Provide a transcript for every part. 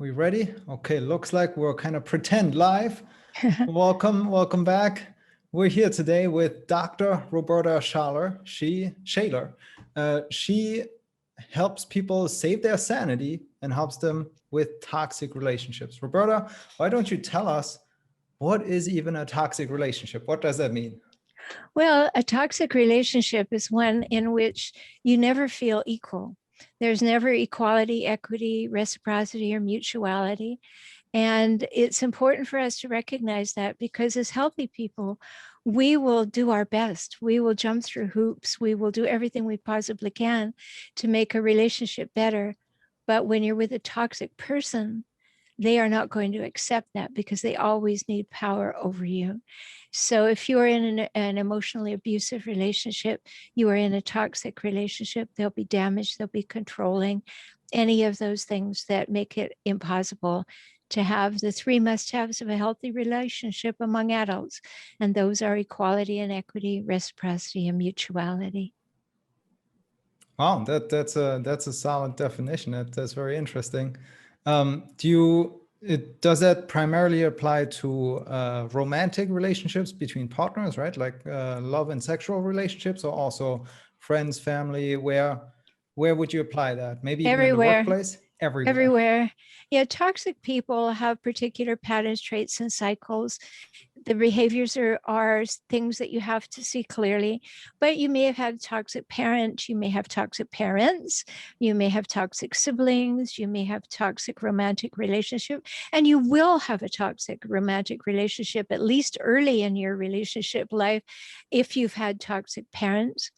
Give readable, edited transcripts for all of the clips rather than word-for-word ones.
We ready? Okay, looks like we're kind of pretend live. Welcome back. We're here today with Dr. Rhoberta Shaler. She helps people save their sanity and helps them with toxic relationships. Rhoberta, why don't you tell us what is even a toxic relationship? What does that mean? Well, a toxic relationship is one in which you never feel equal. There's never equality, equity, reciprocity, or mutuality. And it's important for us to recognize that, because as healthy people, we will do our best. We will jump through hoops. We will do everything we possibly can to make a relationship better. But when you're with a toxic person, they are not going to accept that, because they always need power over you. So if you're in an emotionally abusive relationship, you are in a toxic relationship, they'll be damaged, they'll be controlling, any of those things that make it impossible to have the three must-haves of a healthy relationship among adults. And those are equality and equity, reciprocity, and mutuality. Wow, that's a solid definition. That's very interesting. Does that primarily apply to romantic relationships between partners, right? Like love and sexual relationships, or also friends, family? Where would you apply that? Maybe even in the Everywhere. workplace? Everywhere. Everywhere. Yeah, toxic people have particular patterns, traits, and cycles. The behaviors are things that you have to see clearly, but you may have had a toxic parent, you may have toxic parents, you may have toxic siblings, you may have toxic romantic relationship, and you will have a toxic romantic relationship at least early in your relationship life if you've had toxic parents.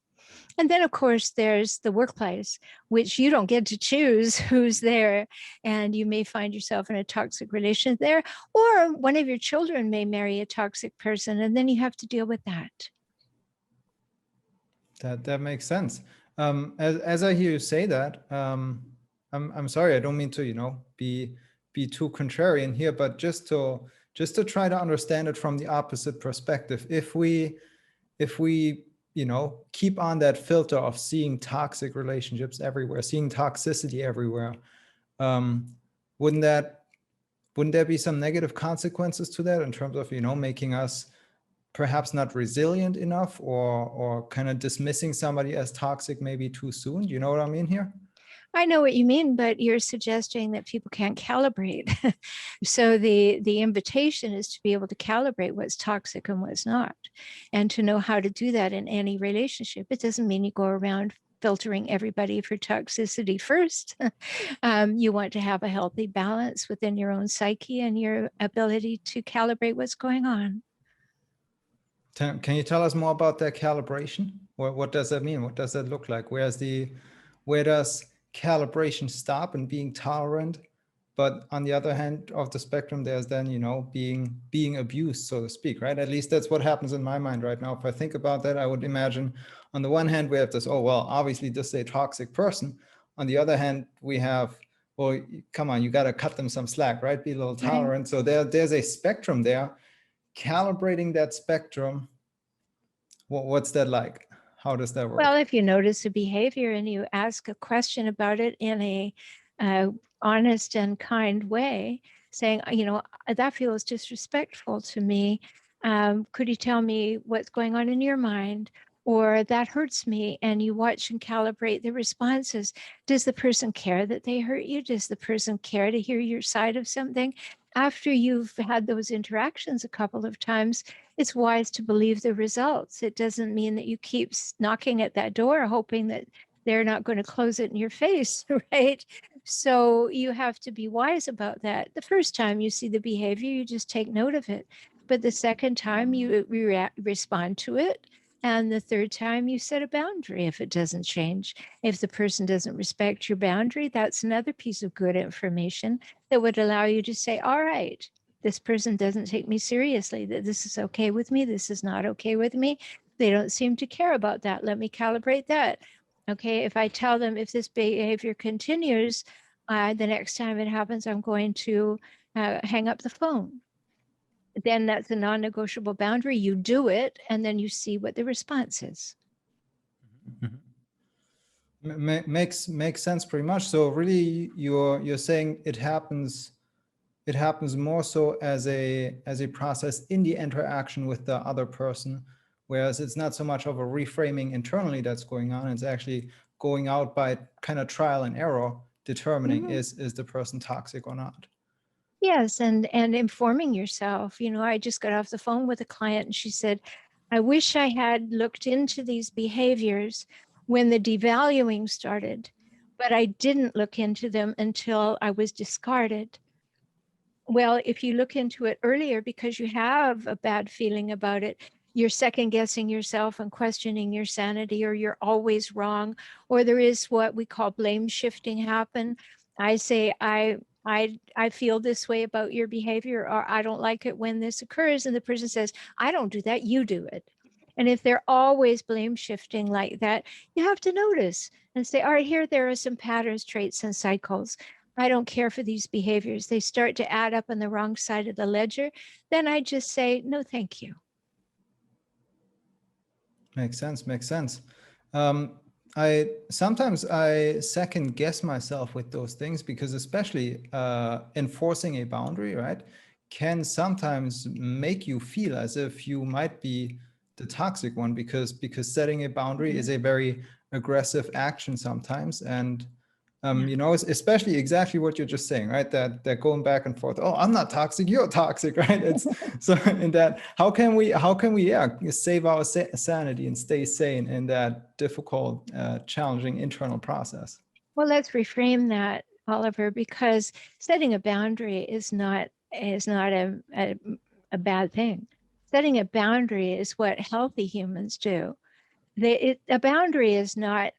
And then, of course, there's the workplace, which you don't get to choose who's there. And you may find yourself in a toxic relationship there, or one of your children may marry a toxic person, and then you have to deal with that. That makes sense. As I hear you say that, I'm sorry, I don't mean to, be too contrarian here, but just to try to understand it from the opposite perspective. If we keep on that filter of seeing toxic relationships everywhere, seeing toxicity everywhere, wouldn't there be some negative consequences to that in terms of, making us perhaps not resilient enough, or kind of dismissing somebody as toxic maybe too soon? Do you know what I mean here? I know what you mean, but you're suggesting that people can't calibrate. So the invitation is to be able to calibrate what's toxic and what's not, and to know how to do that in any relationship. It doesn't mean you go around filtering everybody for toxicity first. You want to have a healthy balance within your own psyche and your ability to calibrate what's going on. Can you tell us more about that calibration? What does that mean? What does that look like? Where does calibration stop and being tolerant, but on the other hand of the spectrum, there's then, being abused, so to speak, right? At least that's what happens in my mind right now. If I think about that, I would imagine on the one hand, we have this, oh, well, obviously this is a toxic person. On the other hand, we have, well, come on, you got to cut them some slack, right? Be a little tolerant. Right. So there's a spectrum there. Calibrating that spectrum, what's that like? How does that work? Well, if you notice a behavior and you ask a question about it in a honest and kind way, saying, that feels disrespectful to me. Could you tell me what's going on in your mind? Or that hurts me, and you watch and calibrate the responses. Does the person care that they hurt you? Does the person care to hear your side of something? After you've had those interactions a couple of times, it's wise to believe the results. It doesn't mean that you keep knocking at that door, hoping that they're not going to close it in your face, right? So you have to be wise about that. The first time you see the behavior, you just take note of it. But the second time you respond to it. And the third time you set a boundary if it doesn't change. If the person doesn't respect your boundary, that's another piece of good information that would allow you to say, all right, this person doesn't take me seriously, that this is okay with me, this is not okay with me. They don't seem to care about that. Let me calibrate that. Okay, if I tell them if this behavior continues, the next time it happens, I'm going to hang up the phone. Then that's a non-negotiable boundary. You do it, and then you see what the response is. Makes sense pretty much. So really, you're saying it happens more so as a process in the interaction with the other person, whereas it's not so much of a reframing internally that's going on. It's actually going out by kind of trial and error, determining is the person toxic or not. Yes, and informing yourself. I just got off the phone with a client and she said, I wish I had looked into these behaviors when the devaluing started, but I didn't look into them until I was discarded. Well, if you look into it earlier because you have a bad feeling about it, you're second guessing yourself and questioning your sanity, or you're always wrong, or there is what we call blame shifting happen. I say, I feel this way about your behavior, or I don't like it when this occurs. And the person says, I don't do that, you do it. And if they're always blame shifting like that, you have to notice and say, all right, here, there are some patterns, traits, and cycles. I don't care for these behaviors. They start to add up on the wrong side of the ledger. Then I just say, no, thank you. Makes sense. Makes sense. I sometimes second guess myself with those things because especially enforcing a boundary, right, can sometimes make you feel as if you might be the toxic one because setting a boundary is a very aggressive action sometimes. And especially exactly what you're just saying, right? That they're going back and forth. Oh, I'm not toxic, you're toxic, right? It's so in that, how can we save our sanity and stay sane in that difficult, challenging internal process? Well, let's reframe that, Oliver, because setting a boundary is not a bad thing. Setting a boundary is what healthy humans do. A boundary is not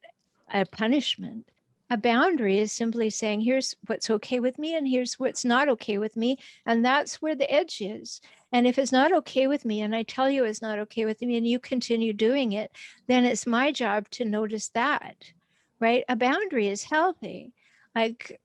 a punishment. A boundary is simply saying, here's what's okay with me and here's what's not okay with me. And that's where the edge is. And if it's not okay with me and I tell you it's not okay with me and you continue doing it, then it's my job to notice that, right? A boundary is healthy. Like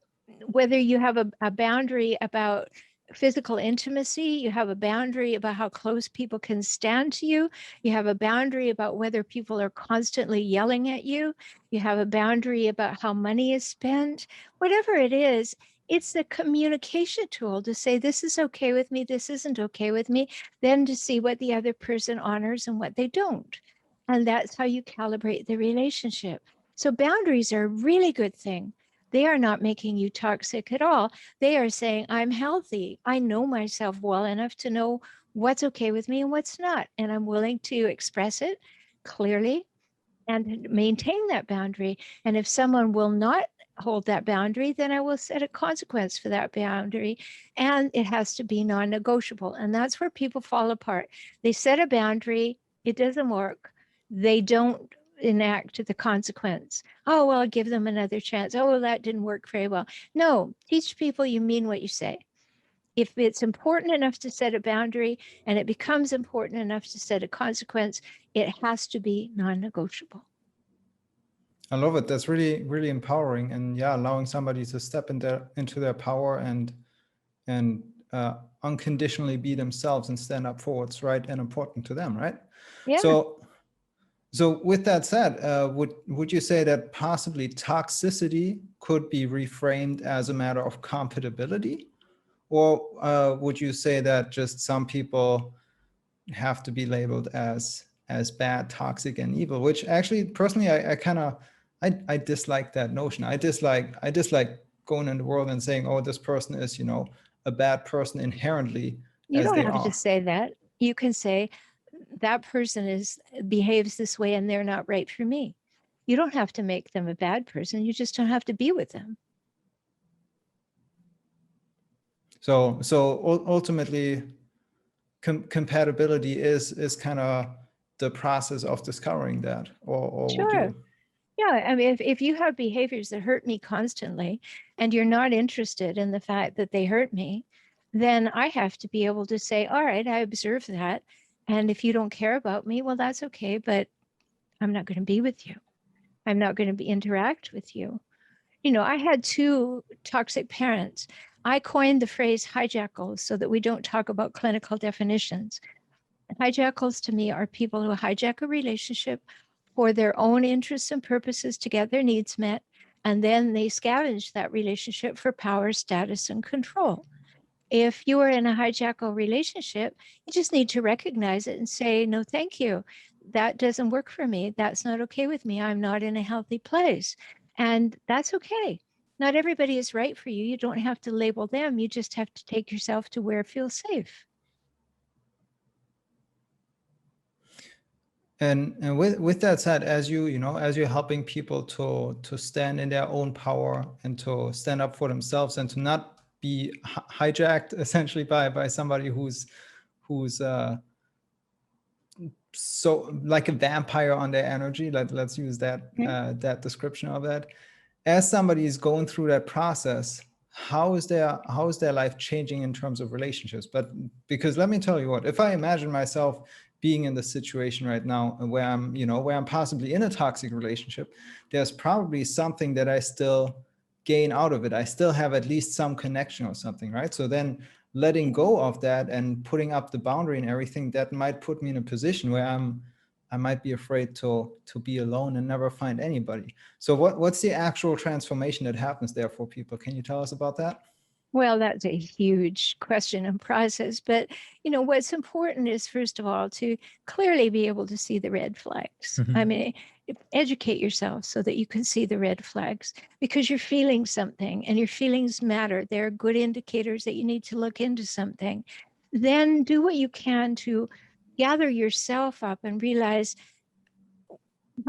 whether you have a boundary about physical intimacy, you have a boundary about how close people can stand to you, you have a boundary about whether people are constantly yelling at you, you have a boundary about how money is spent, whatever it is, it's the communication tool to say, this is okay with me, this isn't okay with me, then to see what the other person honors and what they don't. And that's how you calibrate the relationship. So boundaries are a really good thing. They are not making you toxic at all. They are saying, I'm healthy. I know myself well enough to know what's okay with me and what's not. And I'm willing to express it clearly and maintain that boundary. And if someone will not hold that boundary, then I will set a consequence for that boundary. And it has to be non negotiable. And that's where people fall apart. They set a boundary, it doesn't work. They don't enact the consequence. Oh, well, I'll give them another chance. Oh, well, that didn't work very well. No, teach people you mean what you say. If it's important enough to set a boundary and it becomes important enough to set a consequence, it has to be non-negotiable. I love it. That's really, really empowering, and yeah, allowing somebody to step into their power and unconditionally be themselves and stand up for what's right and important to them, right? Yeah. So with that said, would you say that possibly toxicity could be reframed as a matter of compatibility? Or would you say that just some people have to be labeled as bad, toxic, and evil? Which actually, personally, I dislike that notion. I dislike going in the world and saying, oh, this person is, a bad person inherently You as don't they have to are. say that. You can say that person behaves this way and they're not right for me. You don't have to make them a bad person. You just don't have to be with them. So ultimately, compatibility is kind of the process of discovering that, or would Sure. you? Yeah. I mean, if you have behaviors that hurt me constantly and you're not interested in the fact that they hurt me, then I have to be able to say, all right, I observe that. And if you don't care about me, well, that's okay, but I'm not going to be with you. I'm not going to interact with you. I had two toxic parents. I coined the phrase hijackals so that we don't talk about clinical definitions. Hijackals to me are people who hijack a relationship for their own interests and purposes to get their needs met. And then they scavenge that relationship for power, status, and control. If you are in a hijackal relationship, you just need to recognize it and say, no, thank you. That doesn't work for me. That's not okay with me. I'm not in a healthy place. And that's okay. Not everybody is right for you. You don't have to label them. You just have to take yourself to where it feels safe. And with that said, as as you're helping people to stand in their own power and to stand up for themselves and to not be hijacked essentially by somebody who's so like a vampire on their energy. Let's use that that description of that. As somebody is going through that process, how is their life changing in terms of relationships? But because let me tell you what, if I imagine myself being in the situation right now where I'm possibly in a toxic relationship, there's probably something that I still gain out of it. I still have at least some connection or something, right? So then letting go of that and putting up the boundary and everything, that might put me in a position where I might be afraid to be alone and never find anybody. So what's the actual transformation that happens there for people? Can you tell us about that? Well, that's a huge question and process. But, what's important is, first of all, to clearly be able to see the red flags. I mean, educate yourself so that you can see the red flags, because you're feeling something and your feelings matter. They're good indicators that you need to look into something. Then do what you can to gather yourself up and realize,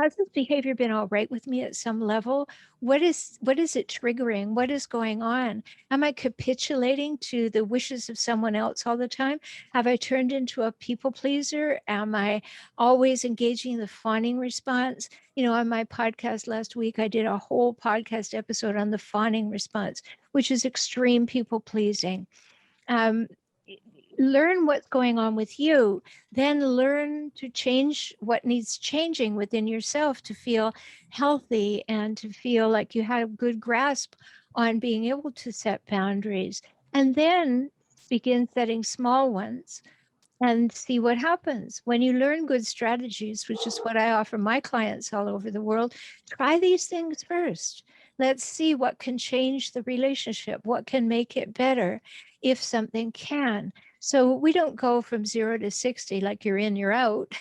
has this behavior been all right with me at some level? What is it triggering? What is going on? Am I capitulating to the wishes of someone else all the time? Have I turned into a people pleaser? Am I always engaging the fawning response? On my podcast last week, I did a whole podcast episode on the fawning response, which is extreme people pleasing. Learn what's going on with you, then learn to change what needs changing within yourself to feel healthy and to feel like you have a good grasp on being able to set boundaries. And then begin setting small ones and see what happens. When you learn good strategies, which is what I offer my clients all over the world, try these things first. Let's see what can change the relationship, what can make it better, if something can. So we don't go from 0 to 60 like you're in, you're out.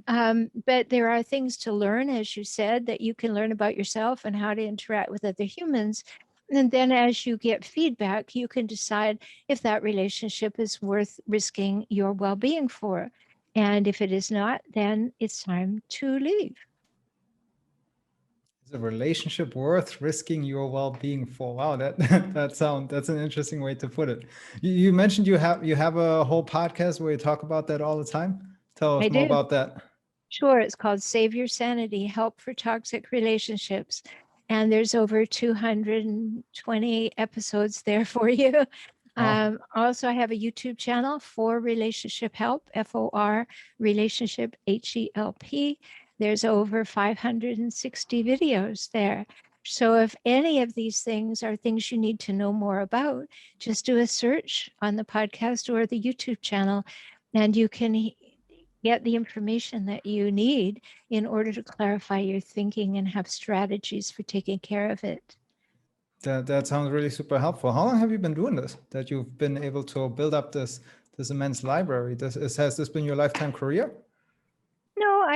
But there are things to learn, as you said, that you can learn about yourself and how to interact with other humans. And then as you get feedback, you can decide if that relationship is worth risking your well-being for. And if it is not, then it's time to leave. Is a relationship worth risking your well-being for? Wow, that's an interesting way to put it. You mentioned you have a whole podcast where you talk about that all the time. Tell us I more do. about that. Sure, it's called Save Your Sanity, Help for Toxic Relationships. And there's over 220 episodes there for you. Wow. Also, I have a YouTube channel for Relationship Help, FOR, Relationship HELP. There's over 560 videos there. So if any of these things are things you need to know more about, just do a search on the podcast or the YouTube channel, and you can get the information that you need in order to clarify your thinking and have strategies for taking care of it. That sounds really super helpful. How long have you been doing this? That you've been able to build up this immense library? Has this been your lifetime career? No,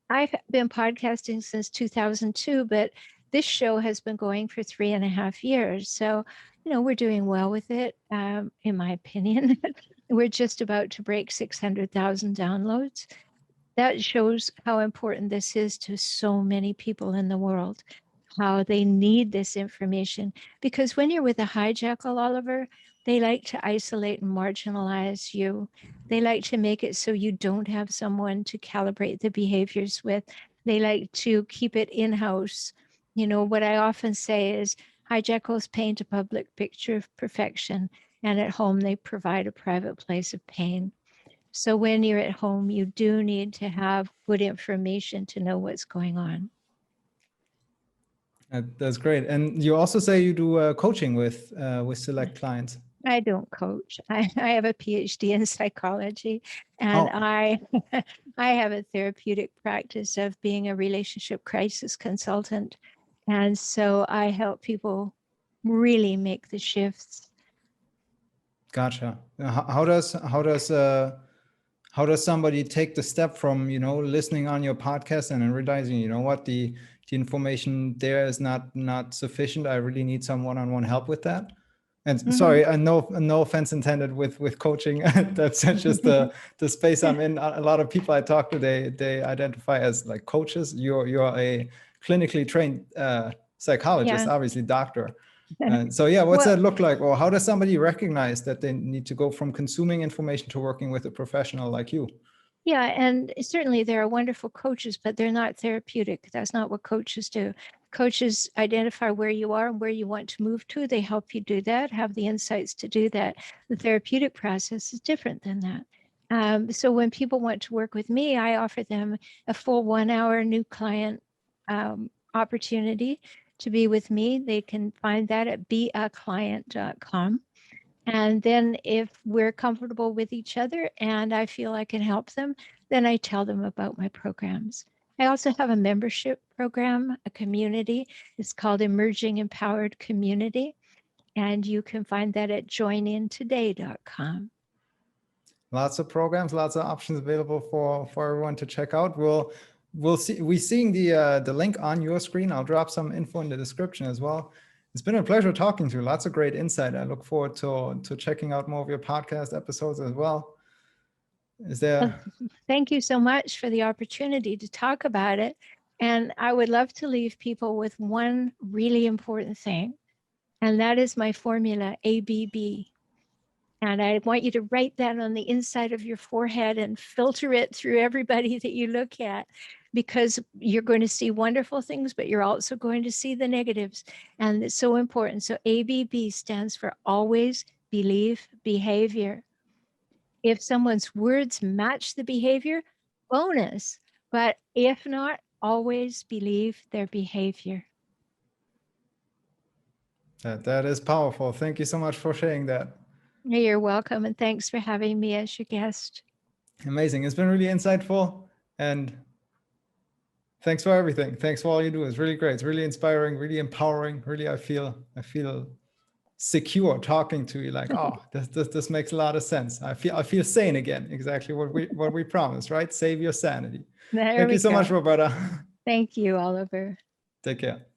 I've been podcasting since 2002, but this show has been going for 3.5 years. So, we're doing well with it, in my opinion. We're just about to break 600,000 downloads. That shows how important this is to so many people in the world, how they need this information. Because when you're with a hijackal, Oliver, they like to isolate and marginalize you. They like to make it so you don't have someone to calibrate the behaviors with. They like to keep it in-house. What I often say is hijackals paint a public picture of perfection, and at home they provide a private place of pain. So when you're at home, you do need to have good information to know what's going on. That's great. And you also say you do coaching with select clients. I don't coach. I have a PhD in psychology, and Oh, I have a therapeutic practice of being a relationship crisis consultant. And so I help people really make the shifts. gotcha. How does somebody take the step from, listening on your podcast and then realizing, what, the information there is not sufficient. I really need some one-on-one help with that. And Mhm. sorry, no offense intended with coaching. That's just the space I'm in. A lot of people I talk to, they identify as like coaches. You're a clinically trained psychologist, Yeah. obviously doctor. And so, yeah, what's Well, that look like? Or how does somebody recognize that they need to go from consuming information to working with a professional like you? yeah, and certainly there are wonderful coaches, but they're not therapeutic. That's not what coaches do. Coaches identify where you are and where you want to move to. They help you do that, have the insights to do that. The therapeutic process is different than that. So when people want to work with me, I offer them a full 1 hour new client opportunity to be with me. They can find that at beaclient.com. And then if we're comfortable with each other and I feel I can help them, then I tell them about my programs. I also have a membership program, a community. It's called Emerging Empowered Community. And you can find that at joinintoday.com. Lots of programs, lots of options available for everyone to check out. We're seeing the link on your screen. I'll drop some info in the description as well. It's been a pleasure talking to you. Lots of great insight. I look forward to checking out more of your podcast episodes as well. Is Well, there? thank you so much for the opportunity to talk about it. And I would love to leave people with one really important thing, and that is my formula, ABB. And I want you to write that on the inside of your forehead and filter it through everybody that you look at, because you're going to see wonderful things, but you're also going to see the negatives. And it's so important. So ABB stands for always believe behavior. If someone's words match the behavior, bonus. But if not, always believe their behavior. That is powerful. Thank you so much for sharing that. You're welcome. And thanks for having me as your guest. Amazing. It's been really insightful, and thanks for everything. Thanks for all you do. It's really great. It's really inspiring, really empowering. Really, I feel secure talking to you. Like, oh, this makes a lot of sense. I feel sane again. Exactly what we promised, right? Save your sanity. There Thank we you so much, go. Rhoberta. Thank you, Oliver. Take care.